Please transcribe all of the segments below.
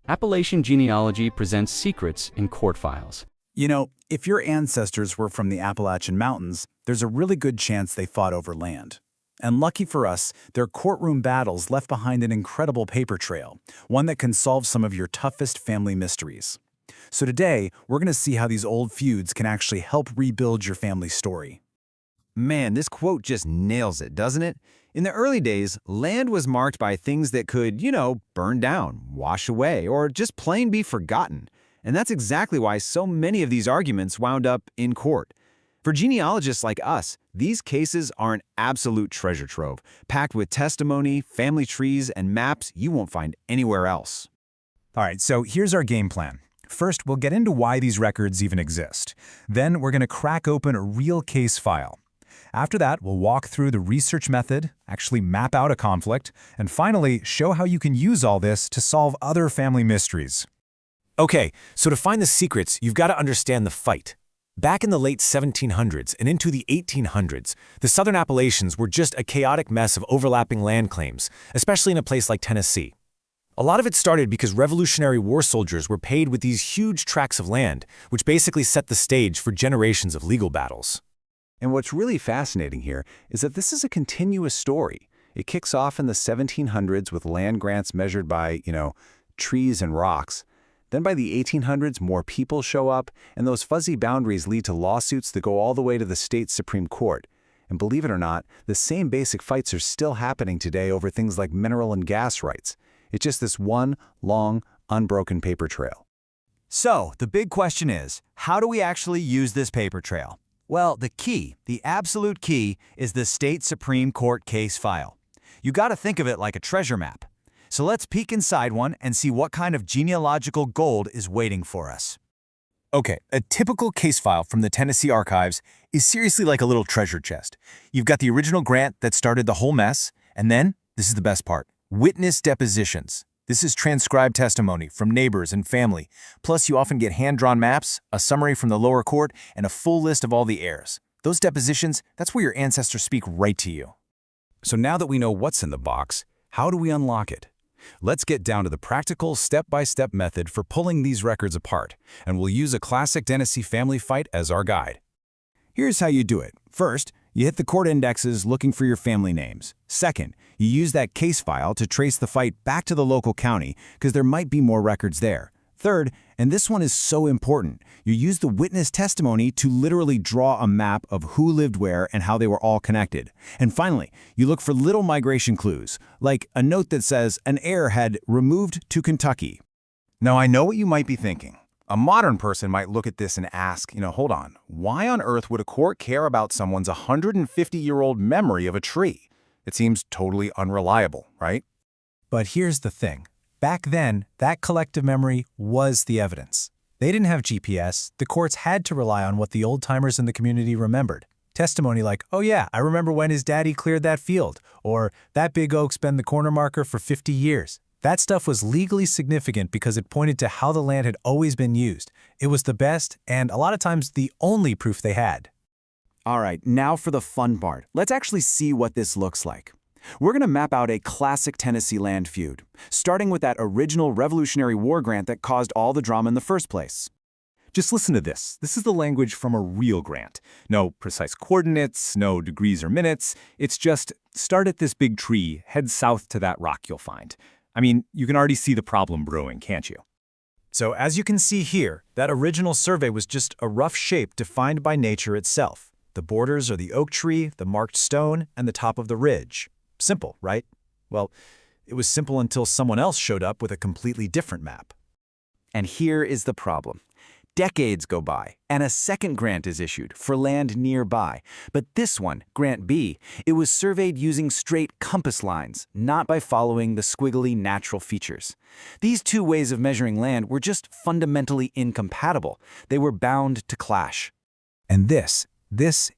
Appalachian genealogy presents secrets in court files. You know, if your ancestors were from the Appalachian Mountains, there's a really good chance they fought over land. And lucky for us, their courtroom battles left behind an incredible paper trail, one that can solve some of your toughest family mysteries. So today, we're going to see how these old feuds can actually help rebuild your family story. Man, this quote just nails it, doesn't it? In the early days, land was marked by things that could, burn down, wash away, or just plain be forgotten. And that's exactly why so many of these arguments wound up in court. For genealogists like us, these cases are an absolute treasure trove, packed with testimony, family trees, and maps you won't find anywhere else. All right, so here's our game plan. First, we'll get into why these records even exist. Then we're going to crack open a real case file. After that, we'll walk through the research method, actually map out a conflict, and finally show how you can use all this to solve other family mysteries. Okay, so to find the secrets, you've got to understand the fight. Back in the late 1700s and into the 1800s, the Southern Appalachians were just a chaotic mess of overlapping land claims, especially in a place like Tennessee. A lot of it started because Revolutionary War soldiers were paid with these huge tracts of land, which basically set the stage for generations of legal battles. And what's really fascinating here is that this is a continuous story. It kicks off in the 1700s with land grants measured by, trees and rocks. Then by the 1800s, more people show up, and those fuzzy boundaries lead to lawsuits that go all the way to the state Supreme Court. And believe it or not, the same basic fights are still happening today over things like mineral and gas rights. It's just this one long, unbroken paper trail. So, the big question is, how do we actually use this paper trail? Well, the absolute key, is the state Supreme Court case file. You gotta think of it like a treasure map. So let's peek inside one and see what kind of genealogical gold is waiting for us. Okay, a typical case file from the Tennessee archives is seriously like a little treasure chest. You've got the original grant that started the whole mess, and then, this is the best part, witness depositions. This is transcribed testimony from neighbors and family. Plus, you often get hand-drawn maps, a summary from the lower court, and a full list of all the heirs. Those depositions, that's where your ancestors speak right to you. So now that we know what's in the box, how do we unlock it? Let's get down to the practical step-by-step method for pulling these records apart, and we'll use a classic Tennessee family fight as our guide. Here's how you do it. First, you hit the court indexes looking for your family names. Second, you use that case file to trace the fight back to the local county because there might be more records there. Third, and this one is so important, you use the witness testimony to literally draw a map of who lived where and how they were all connected. And finally, you look for little migration clues, like a note that says an heir had removed to Kentucky. Now, I know what you might be thinking. A modern person might look at this and ask, hold on, why on earth would a court care about someone's 150-year-old memory of a tree? It seems totally unreliable, right? But here's the thing. Back then, that collective memory was the evidence. They didn't have GPS. The courts had to rely on what the old-timers in the community remembered. Testimony like, oh yeah, I remember when his daddy cleared that field, or that big oak's been the corner marker for 50 years. That stuff was legally significant because it pointed to how the land had always been used. It was the best, and a lot of times the only proof they had. All right, now for the fun part. Let's actually see what this looks like. We're going to map out a classic Tennessee land feud, starting with that original Revolutionary War grant that caused all the drama in the first place. Just listen to this. This is the language from a real grant. No precise coordinates, no degrees or minutes. It's just, start at this big tree, head south to that rock you'll find. I mean, you can already see the problem brewing, can't you? So as you can see here, that original survey was just a rough shape defined by nature itself. The borders are the oak tree, the marked stone, and the top of the ridge. Simple, right? Well, it was simple until someone else showed up with a completely different map. And here is the problem. Decades go by, and a second grant is issued for land nearby. But this one, Grant B, it was surveyed using straight compass lines, not by following the squiggly natural features. These two ways of measuring land were just fundamentally incompatible. They were bound to clash. And this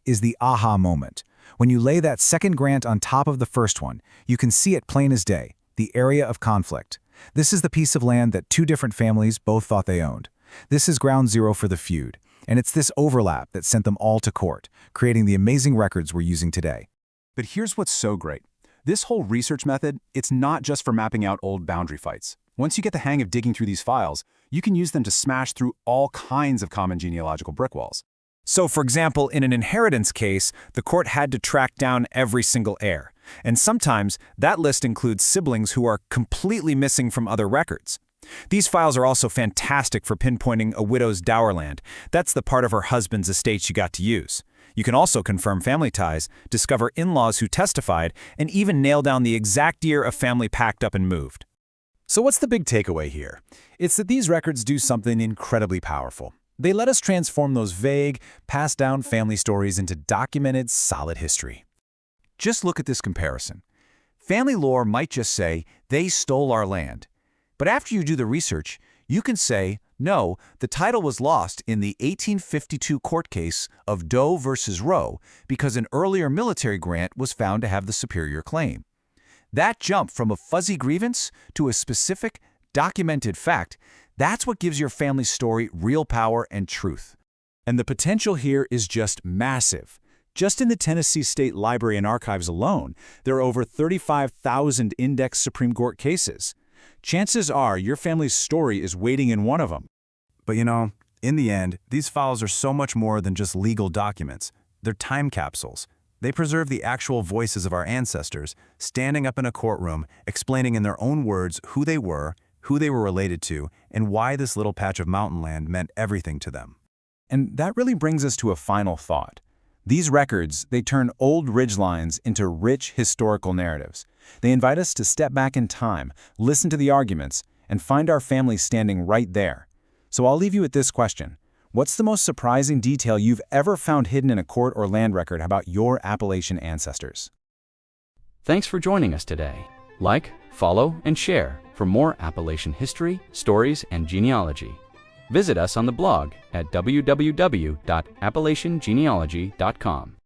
is the aha moment. When you lay that second grant on top of the first one, you can see it plain as day, the area of conflict. This is the piece of land that two different families both thought they owned. This is ground zero for the feud, and it's this overlap that sent them all to court, creating the amazing records we're using today. But here's what's so great. This whole research method, it's not just for mapping out old boundary fights. Once you get the hang of digging through these files, you can use them to smash through all kinds of common genealogical brick walls. So, for example, in an inheritance case, the court had to track down every single heir. And sometimes that list includes siblings who are completely missing from other records. These files are also fantastic for pinpointing a widow's dower land. That's the part of her husband's estate you got to use. You can also confirm family ties, discover in-laws who testified, and even nail down the exact year a family packed up and moved. So what's the big takeaway here? It's that these records do something incredibly powerful. They let us transform those vague, passed-down family stories into documented, solid history. Just look at this comparison. Family lore might just say, they stole our land. But after you do the research, you can say, no, the title was lost in the 1852 court case of Doe versus Roe because an earlier military grant was found to have the superior claim. That jump from a fuzzy grievance to a specific, documented fact, that's what gives your family story real power and truth. And the potential here is just massive. Just in the Tennessee State Library and Archives alone, there are over 35,000 indexed Supreme Court cases. Chances are your family's story is waiting in one of them. But you know, in the end, these files are so much more than just legal documents. They're time capsules. They preserve the actual voices of our ancestors, standing up in a courtroom, explaining in their own words who they were related to, and why this little patch of mountain land meant everything to them. And that really brings us to a final thought. These records, they turn old ridgelines into rich historical narratives. They invite us to step back in time, listen to the arguments, and find our family standing right there. So I'll leave you with this question. What's the most surprising detail you've ever found hidden in a court or land record about your Appalachian ancestors? Thanks for joining us today. Like, follow, and share for more Appalachian history, stories, and genealogy. Visit us on the blog at www.appalachiangenealogy.com.